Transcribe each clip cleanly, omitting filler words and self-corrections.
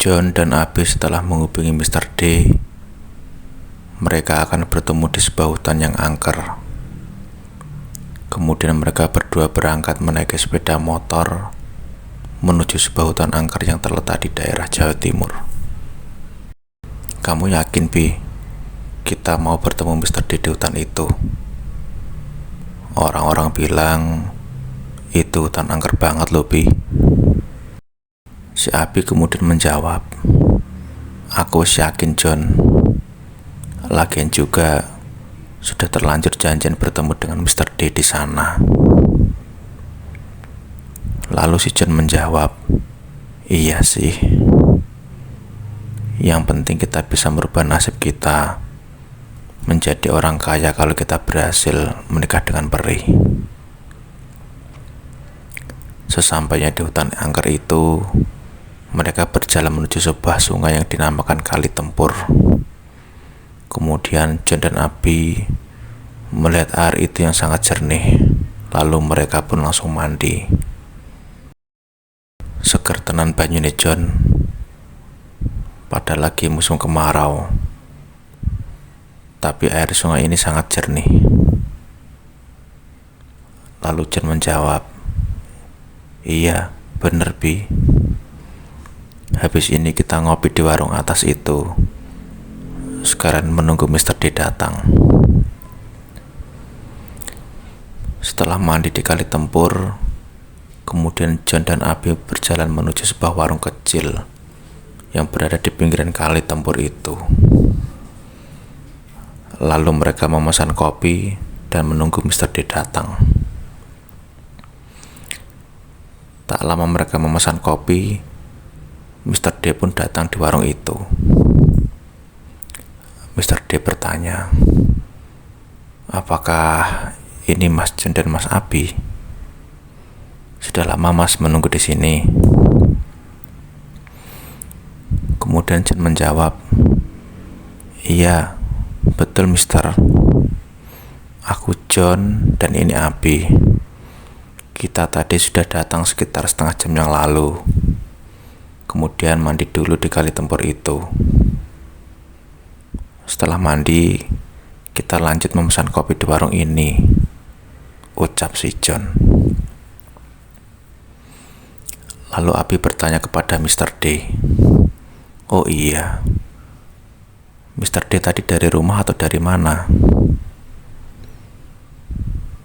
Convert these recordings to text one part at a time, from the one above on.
John dan Abi setelah menghubungi Mr. D, mereka akan bertemu di sebuah hutan yang angker. Kemudian mereka berdua berangkat menaiki sepeda motor menuju sebuah hutan angker yang terletak di daerah Jawa Timur. Kamu yakin, Bi? Kita mau bertemu Mr. D di hutan itu? Orang-orang bilang itu hutan angker banget loh, Bi. Si Abi kemudian menjawab, aku yakin, John. Lagian juga sudah terlanjur janjian bertemu dengan Mr. D di sana. Lalu si John menjawab, iya sih. Yang penting kita bisa merubah nasib kita menjadi orang kaya kalau kita berhasil menikah dengan peri. Sesampainya di hutan angker itu, mereka berjalan menuju sebuah sungai yang dinamakan Kali Tempur. Kemudian John dan Abi melihat air itu yang sangat jernih. Lalu mereka pun langsung mandi. Seger tenan banyune John, padahal lagi musim kemarau. Tapi air sungai ini sangat jernih. Lalu John menjawab, iya bener, Bi. Habis ini kita ngopi di warung atas itu, sekarang menunggu Mr. D datang. Setelah mandi di Kali Tempur, kemudian John dan Abi berjalan menuju sebuah warung kecil yang berada di pinggiran Kali Tempur itu. Lalu mereka memesan kopi dan menunggu Mr. D datang. Tak lama mereka memesan kopi, Mr. D pun datang di warung itu. Mr. D bertanya, apakah ini Mas John dan Mas Abi? Sudah lama Mas menunggu di sini. Kemudian John menjawab, iya, betul Mister. Aku John dan ini Abi. Kita tadi sudah datang sekitar setengah jam yang lalu. Kemudian mandi dulu di Kali Tempur itu. Setelah mandi, kita lanjut memesan kopi di warung ini, ucap si John. Lalu Abi bertanya kepada Mr. D, oh iya, Mr. D tadi dari rumah atau dari mana?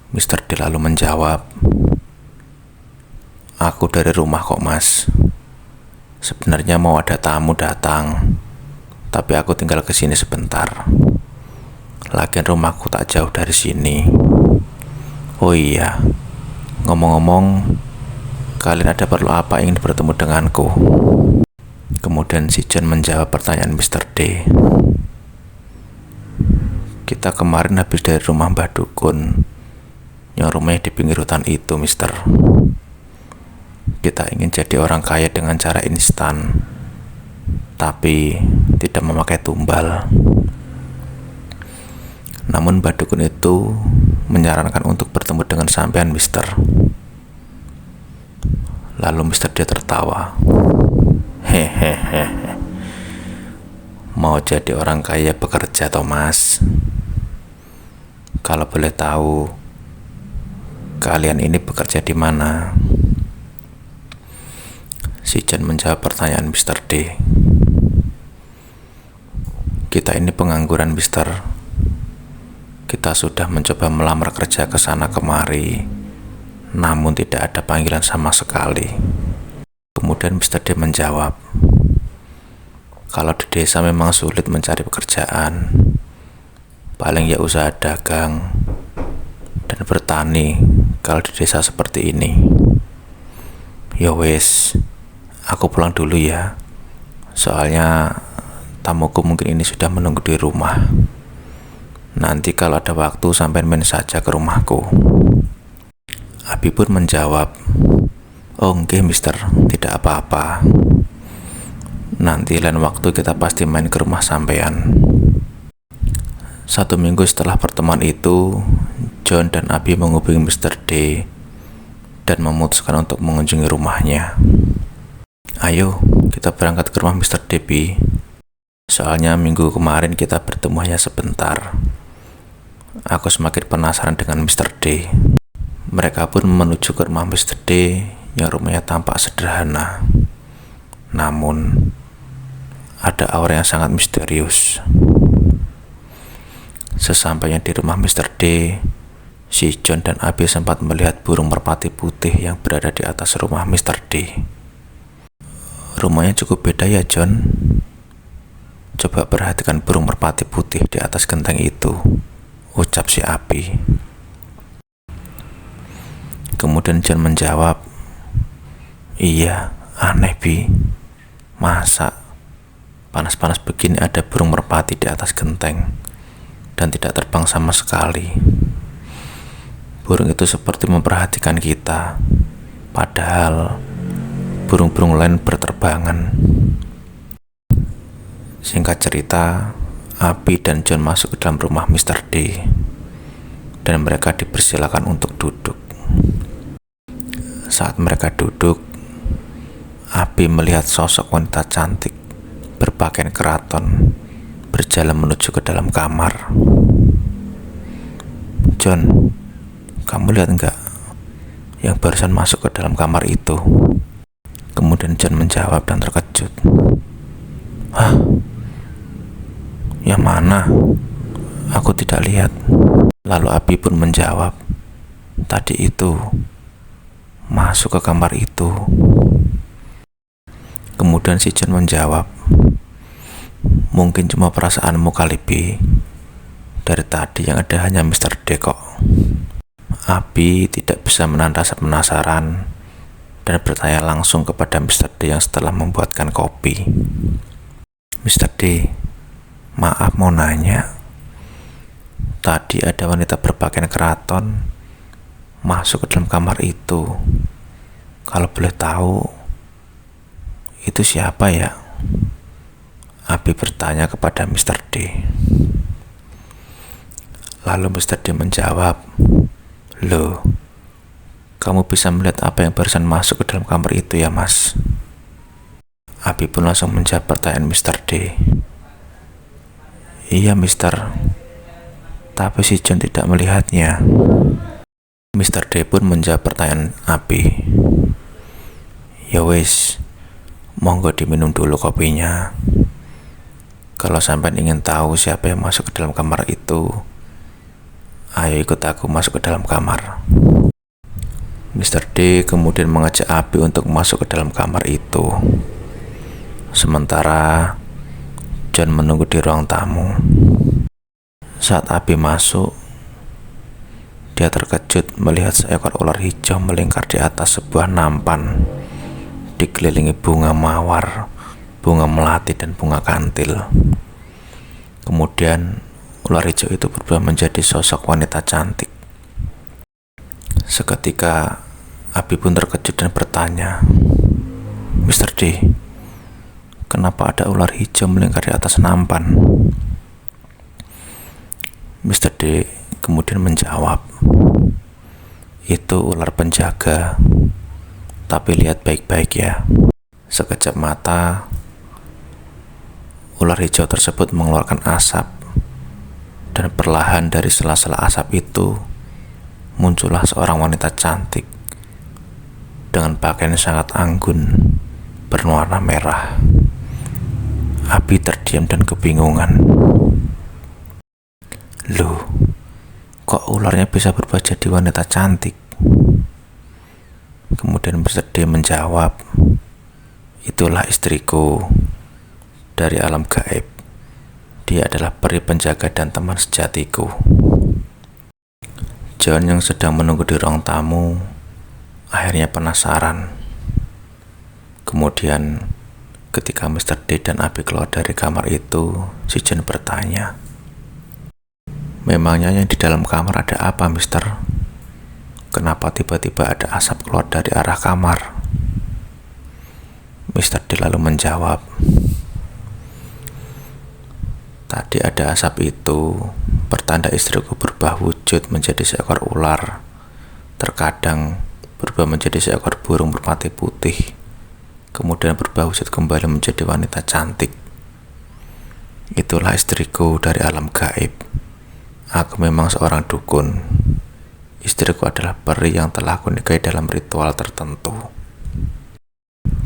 Mr. D lalu menjawab, aku dari rumah kok Mas. Sebenarnya mau ada tamu datang, tapi aku tinggal kesini sebentar. Lagian rumahku tak jauh dari sini. Oh iya, ngomong-ngomong, kalian ada perlu apa ingin bertemu denganku? Kemudian si John menjawab pertanyaan Mr. D. Kita kemarin habis dari rumah Mbah Dukun, yang rumahnya di pinggir hutan itu, Mister. Kita ingin jadi orang kaya dengan cara instan, tapi tidak memakai tumbal. Namun Mbah Dukun itu menyarankan untuk bertemu dengan sampean, Mister. Lalu Mister dia tertawa. Hehehe. Mau jadi orang kaya bekerja toh Mas? Kalau boleh tahu, kalian ini bekerja di mana? Si John menjawab pertanyaan Mr. D. Kita ini pengangguran, Mister. Kita sudah mencoba melamar kerja ke sana kemari, namun tidak ada panggilan sama sekali. Kemudian Mr. D menjawab, kalau di desa memang sulit mencari pekerjaan, paling ya usaha dagang dan bertani kalau di desa seperti ini. Ya wes, aku pulang dulu ya. Soalnya tamuku mungkin ini sudah menunggu di rumah. Nanti kalau ada waktu sampai main saja ke rumahku. Abi pun menjawab, oh nggih Mister, tidak apa-apa. Nanti lain waktu kita pasti main ke rumah sampean. 1 minggu setelah pertemuan itu, John dan Abi menghubungi Mr. D dan memutuskan untuk mengunjungi rumahnya. Ayo, kita berangkat ke rumah Mr. Debbie. Soalnya minggu kemarin kita bertemu hanya sebentar. Aku semakin penasaran dengan Mr. D. Mereka pun menuju ke rumah Mr. D yang rumahnya tampak sederhana. Namun, ada aura yang sangat misterius. Sesampainya di rumah Mr. D, si John dan Abi sempat melihat burung merpati putih yang berada di atas rumah Mr. D. Rumahnya cukup beda ya, John. Coba perhatikan burung merpati putih di atas genteng itu, ucap si Abi. Kemudian John menjawab, iya, aneh Bi. Masa panas-panas begini ada burung merpati di atas genteng dan tidak terbang sama sekali. Burung itu seperti memperhatikan kita, padahal burung-burung lain berterbangan. Singkat cerita, Abi dan John masuk ke dalam rumah Mr. D dan mereka dipersilakan untuk duduk. Saat mereka duduk, Abi melihat sosok wanita cantik berpakaian keraton berjalan menuju ke dalam kamar. John, kamu lihat enggak yang barusan masuk ke dalam kamar itu? Kemudian John menjawab dan terkejut. Hah? Yang mana? Aku tidak lihat. Lalu Abi pun menjawab, tadi itu masuk ke kamar itu. Kemudian si John menjawab, mungkin cuma perasaanmu kali Bi. Dari tadi yang ada hanya Mr. D kok. Abi tidak bisa menahan rasa penasaran dan bertanya langsung kepada Mr. D yang setelah membuatkan kopi. Mr. D, maaf mau nanya. Tadi ada wanita berpakaian keraton masuk ke dalam kamar itu. Kalau boleh tahu, itu siapa ya? Abi bertanya kepada Mr. D. Lalu Mr. D menjawab, loh, kamu bisa melihat apa yang barusan masuk ke dalam kamar itu ya mas? Abi pun langsung menjawab pertanyaan Mr. D. Iya mister, tapi si John tidak melihatnya. Mr. D pun menjawab pertanyaan Abi. Ya wis, monggo diminum dulu kopinya. Kalau sampai ingin tahu siapa yang masuk ke dalam kamar itu, ayo ikut aku masuk ke dalam kamar. Mr. D kemudian mengajak Abi untuk masuk ke dalam kamar itu. Sementara John menunggu di ruang tamu. Saat Abi masuk, dia terkejut melihat seekor ular hijau melingkar di atas sebuah nampan, dikelilingi bunga mawar, bunga melati, dan bunga kantil. Kemudian ular hijau itu berubah menjadi sosok wanita cantik. Seketika Abi pun terkejut dan bertanya, Mr. D, kenapa ada ular hijau melingkar di atas nampan? Mr. D kemudian menjawab, itu ular penjaga, tapi lihat baik-baik ya. Sekejap mata, ular hijau tersebut mengeluarkan asap, dan perlahan dari sela-sela asap itu muncullah seorang wanita cantik dengan pakaian sangat anggun berwarna merah. Abi terdiam dan kebingungan. Loh, kok ularnya bisa berubah jadi wanita cantik? Kemudian bersedih menjawab, itulah istriku dari alam gaib. Dia adalah peri penjaga dan teman sejatiku. John yang sedang menunggu di ruang tamu akhirnya penasaran. Kemudian ketika Mr. D dan Abi keluar dari kamar itu, si John bertanya, memangnya yang di dalam kamar ada apa, Mister? Kenapa tiba-tiba ada asap keluar dari arah kamar? Mr. D lalu menjawab, tadi ada asap itu pertanda istriku berubah wujud menjadi seekor ular. Terkadang berubah menjadi seekor burung merpati putih. kemudian berubah wujud kembali menjadi wanita cantik. Itulah istriku dari alam gaib. Aku memang seorang dukun. Istriku adalah peri yang telah aku nikahi dalam ritual tertentu.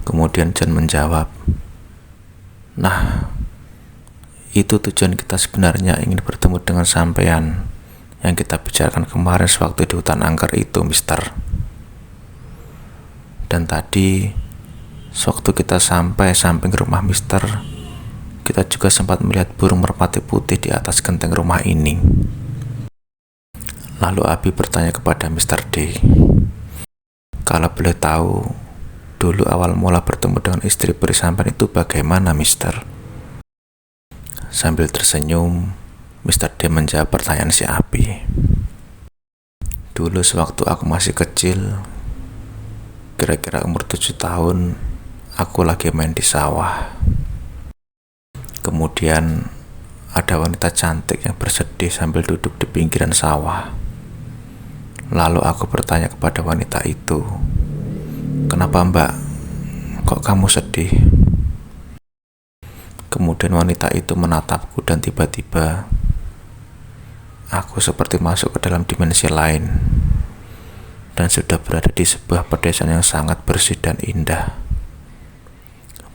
Kemudian John menjawab, "Nah, itu tujuan kita sebenarnya, ingin bertemu dengan sampean yang kita bicarakan kemarin sewaktu di hutan angker itu, Mister. Dan tadi, sewaktu kita sampai samping rumah Mister, kita juga sempat melihat burung merpati putih di atas genteng rumah ini." Lalu Abi bertanya kepada Mr. D, "Kalau boleh tahu, dulu awal mula bertemu dengan istri peri sampean itu bagaimana, Mister?" Sambil tersenyum, Mr. D menjawab pertanyaan si Abi. "Dulu sewaktu aku masih kecil, kira-kira umur 7 tahun, aku lagi main di sawah. Kemudian ada wanita cantik yang bersedih sambil duduk di pinggiran sawah. Lalu aku bertanya kepada wanita itu, 'Kenapa Mbak? Kok kamu sedih?' Kemudian wanita itu menatapku dan tiba-tiba aku seperti masuk ke dalam dimensi lain dan sudah berada di sebuah pedesaan yang sangat bersih dan indah.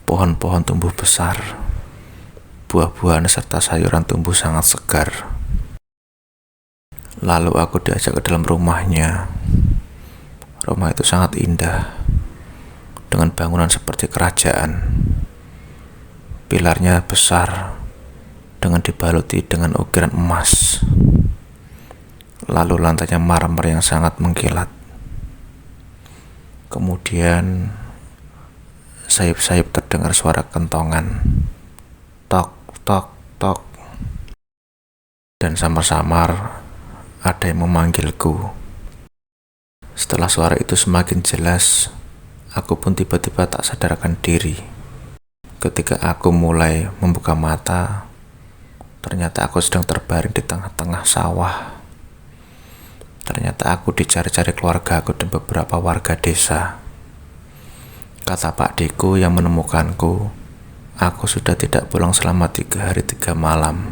Pohon-pohon tumbuh besar, buah-buahan serta sayuran tumbuh sangat segar. Lalu aku diajak ke dalam rumahnya. Rumah itu sangat indah, dengan bangunan seperti kerajaan. Pilarnya besar, dengan dibaluti dengan ukiran emas. Lalu lantainya marmer yang sangat mengkilat. Kemudian sayup-sayup terdengar suara kentongan. Tok, tok, tok. Dan samar-samar ada yang memanggilku. Setelah suara itu semakin jelas, aku pun tiba-tiba tak sadarkan diri. Ketika aku mulai membuka mata, ternyata aku sedang terbaring di tengah-tengah sawah. Ternyata aku dicari-cari keluarga aku dan beberapa warga desa. Kata Pak Deku yang menemukanku, aku sudah tidak pulang selama 3 hari 3 malam.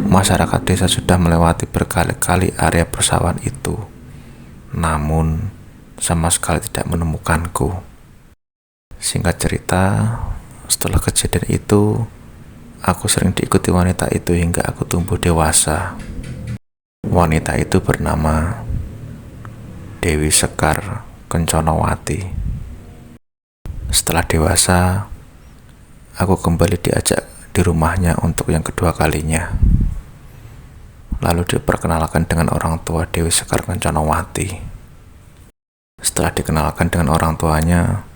Masyarakat desa sudah melewati berkali-kali area persawahan itu, namun sama sekali tidak menemukanku. Singkat cerita, setelah kejadian itu, aku sering diikuti wanita itu hingga aku tumbuh dewasa. Wanita itu bernama Dewi Sekar Kenconowati. Setelah dewasa, aku kembali diajak di rumahnya untuk yang kedua kalinya. Lalu diperkenalkan dengan orang tua Dewi Sekar Kenconowati. Setelah dikenalkan dengan orang tuanya,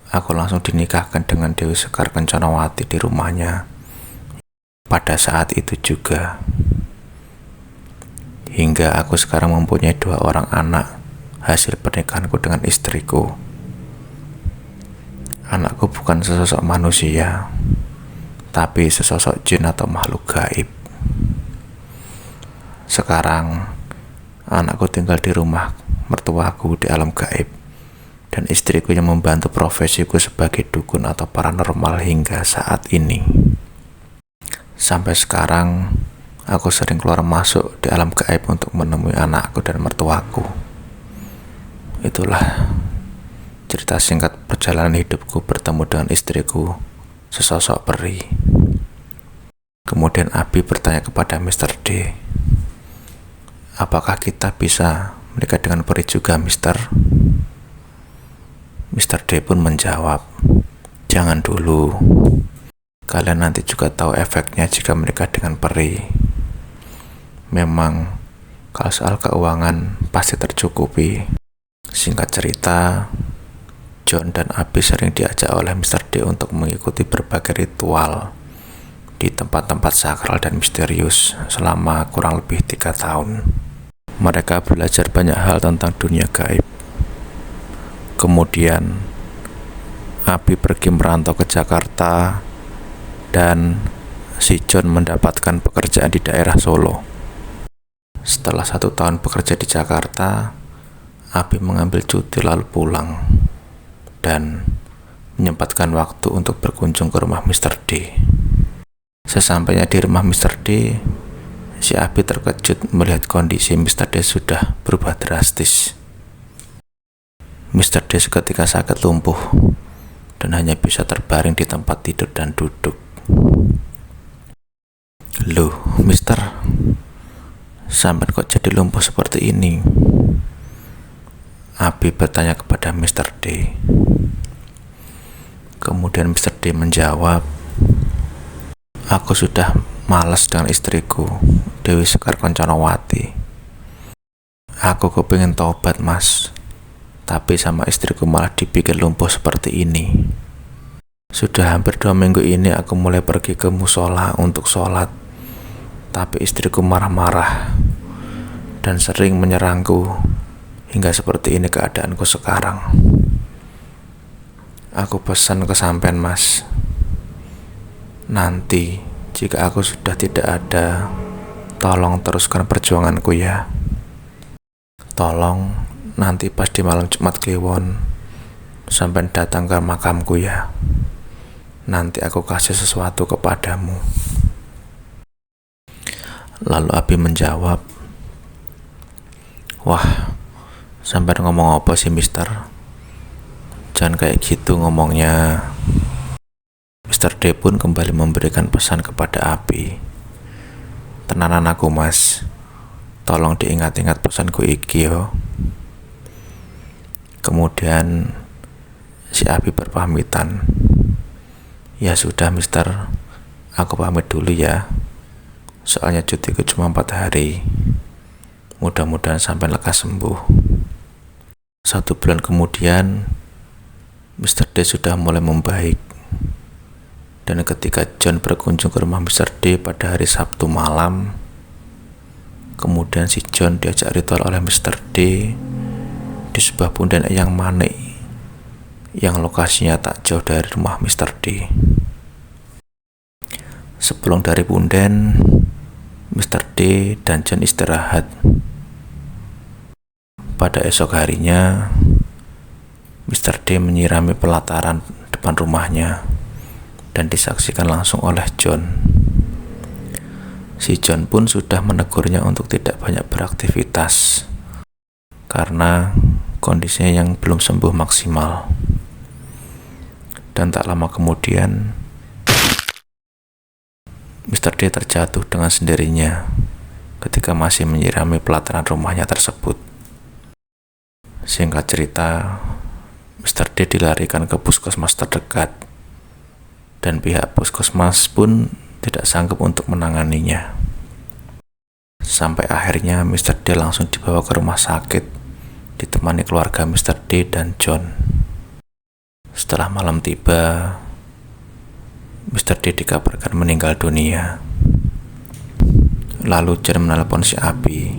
aku langsung dinikahkan dengan Dewi Sekar Kenconowati di rumahnya pada saat itu juga. Hingga aku sekarang mempunyai 2 orang anak hasil pernikahanku dengan istriku. Anakku bukan sesosok manusia, tapi sesosok jin atau makhluk gaib. Sekarang anakku tinggal di rumah mertuaku di alam gaib, dan istriku yang membantu profesiku sebagai dukun atau paranormal hingga saat ini. Sampai sekarang aku sering keluar masuk di alam gaib untuk menemui anakku dan mertuaku. Itulah cerita singkat perjalanan hidupku bertemu dengan istriku, sesosok peri. Kemudian Abi bertanya kepada Mr. D, "Apakah kita bisa menikah dengan peri juga, Mister?" Mr. D pun menjawab, "Jangan dulu. Kalian nanti juga tahu efeknya jika menikah dengan peri. Memang, kalau soal keuangan pasti tercukupi." Singkat cerita, John dan Abi sering diajak oleh Mr. D untuk mengikuti berbagai ritual di tempat-tempat sakral dan misterius selama kurang lebih 3 tahun. Mereka belajar banyak hal tentang dunia gaib. Kemudian Abi pergi merantau ke Jakarta dan si John mendapatkan pekerjaan di daerah Solo. Setelah 1 tahun bekerja di Jakarta, Abi mengambil cuti lalu pulang. Dan menyempatkan waktu untuk berkunjung ke rumah Mr. D. Sesampainya di rumah Mr. D, si Abi terkejut melihat kondisi Mr. D sudah berubah drastis. Mr. D seketika sakit lumpuh dan hanya bisa terbaring di tempat tidur dan duduk. "Loh, Mister, sampai kok jadi lumpuh seperti ini?" Abi bertanya kepada Mr. D. Kemudian Mr. D menjawab, "Aku sudah malas dengan istriku, Dewi Sekar Konconowati. Aku kepingin taubat, Mas. Tapi sama istriku malah dibikin lumpuh seperti ini. Sudah hampir 2 minggu ini aku mulai pergi ke musola untuk sholat, tapi istriku marah-marah dan sering menyerangku hingga seperti ini keadaanku sekarang. Aku pesan ke sampean, Mas. Nanti jika aku sudah tidak ada, tolong teruskan perjuanganku ya. Tolong nanti pas di malam Jumat Kliwon sampai datang ke makamku ya. Nanti aku kasih sesuatu kepadamu." Lalu Abi menjawab, "Wah, sampai ngomong apa sih, Mister? Jangan kayak gitu ngomongnya." Mr. D pun kembali memberikan pesan kepada Abi, "Tenanan aku, Mas. Tolong diingat-ingat pesanku iki yo." Kemudian si Abi berpamitan, "Ya sudah, Mister, aku pamit dulu ya. Soalnya cutiku cuma 4 hari. Mudah-mudahan sampai lekas sembuh." 1 bulan kemudian, Mr. D sudah mulai membaik. Dan ketika John berkunjung ke rumah Mr. D pada hari Sabtu malam, kemudian si John diajak ritual oleh Mr. D di sebuah punden yang manik yang lokasinya tak jauh dari rumah Mr. D. Sebelum dari punden, Mr. D dan John istirahat. Pada esok harinya, Mr. D menyirami pelataran depan rumahnya dan disaksikan langsung oleh John. Si John pun sudah menegurnya untuk tidak banyak beraktivitas karena kondisinya yang belum sembuh maksimal. Dan tak lama kemudian, Mr. D terjatuh dengan sendirinya ketika masih menyirami pelataran rumahnya tersebut. Singkat cerita, Mr. D dilarikan ke puskesmas terdekat dan pihak puskesmas pun tidak sanggup untuk menanganinya. Sampai akhirnya Mr. D langsung dibawa ke rumah sakit ditemani keluarga Mr. D dan John. Setelah malam tiba, Mr. D dikabarkan meninggal dunia. Lalu John menelpon si Abi.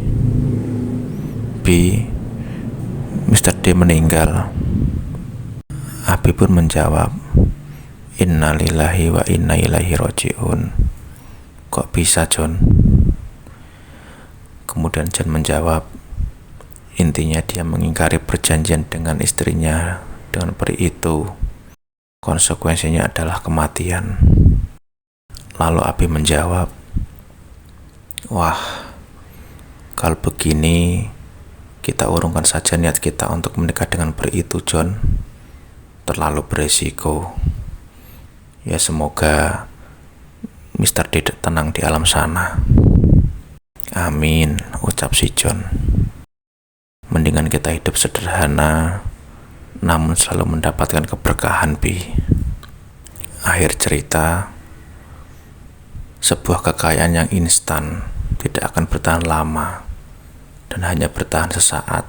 "Bi, Mr. D meninggal." Abi pun menjawab, "Innalillahi wa inna ilaihi roji'un." "Kok bisa, John?" Kemudian John menjawab, "Intinya dia mengingkari perjanjian dengan istrinya dengan peri itu. Konsekuensinya adalah kematian." Lalu Abi menjawab, "Wah, kalau begini kita urungkan saja niat kita untuk menikah dengan peri itu, John. Terlalu beresiko. Ya semoga Mr. D tenang di alam sana." "Amin," ucap si John. "Mendingan kita hidup sederhana namun selalu mendapatkan keberkahan, Bi." Akhir cerita, sebuah kekayaan yang instan tidak akan bertahan lama dan hanya bertahan sesaat.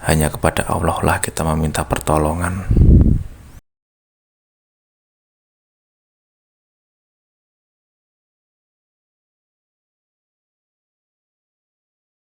Hanya kepada Allah lah kita meminta pertolongan.